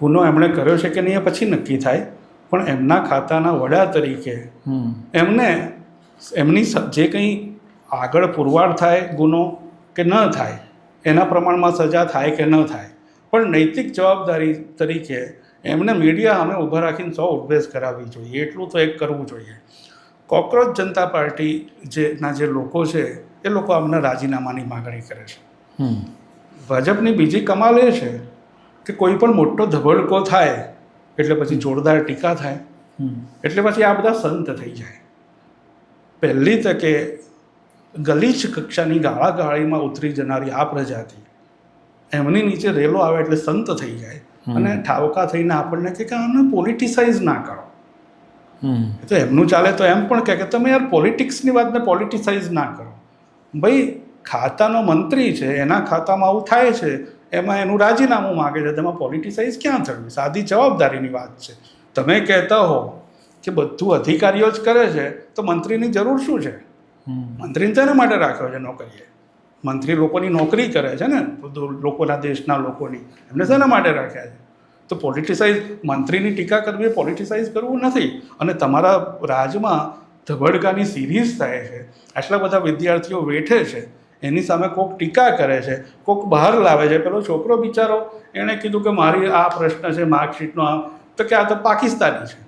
ગુનો એમણે કર્યો છે કે નહીં એ પછી નક્કી થાય, પણ એમના ખાતાના વડા તરીકે એમને એમની જે કંઈ આગળ પુરવાર થાય ગુનો કે ન થાય એના પ્રમાણમાં સજા થાય કે ન થાય, પણ નૈતિક જવાબદારી તરીકે એમને મીડિયા સામે ઊભા રાખીને 100 ઉઠબેસ કરાવવી જોઈએ, એટલું તો એક કરવું જોઈએ. કોકરોચ જનતા પાર્ટી જે લોકો છે એ લોકો અમને રાજીનામાની માગણી કરે છે. ભાજપની બીજી કમાલ એ છે કે કોઈ પણ મોટો ધબડકો થાય એટલે પછી જોરદાર ટીકા થાય, એટલે પછી આ બધા સંત થઈ જાય. પહેલી તકે ગલીચ કક્ષાની ગાળાગાળીમાં ઉતરી જનારી આ પ્રજાતિ એમની નીચે રેલો આવે એટલે સંત થઈ જાય અને ઠાવકા થઈને આપણને કે આને પોલિટિસાઇઝ ના કરો. તો એમનું ચાલે તો એમ પણ કે તમે યાર પોલિટિક્સની વાતને પોલિટિસાઇઝ ના કરો. ભાઈ ખાતાનો મંત્રી છે, એના ખાતામાં આવું થાય છે, એમાં એનું રાજીનામું માગે છે, તેમાં પોલિટિસાઇઝ ક્યાં થયું? સાદી જવાબદારીની વાત છે. તમે કહેતા હો કે બધું અધિકારીઓ જ કરે છે તો મંત્રીની જરૂર શું છે? મંત્રીને તેના માટે રાખ્યો છે નોકરીએ. મંત્રી લોકોની નોકરી કરે છે ને, લોકોના દેશના લોકોની, એમને શેના માટે રાખ્યા છે? તો પોલિટિસાઇઝ મંત્રીની ટીકા કરવી એ પોલિટિસાઇઝ કરવું નથી. અને તમારા રાજમાં ધબડકાની સિરીઝ થાય છે, આટલા બધા વિદ્યાર્થીઓ વેઠે છે, એની સામે કોઈક ટીકા કરે છે, કોઈક બહાર લાવે છે. પેલો છોકરો બિચારો એણે કીધું કે મારી આ પ્રશ્ન છે માર્કશીટનો, તો કે આ તો પાકિસ્તાની છે.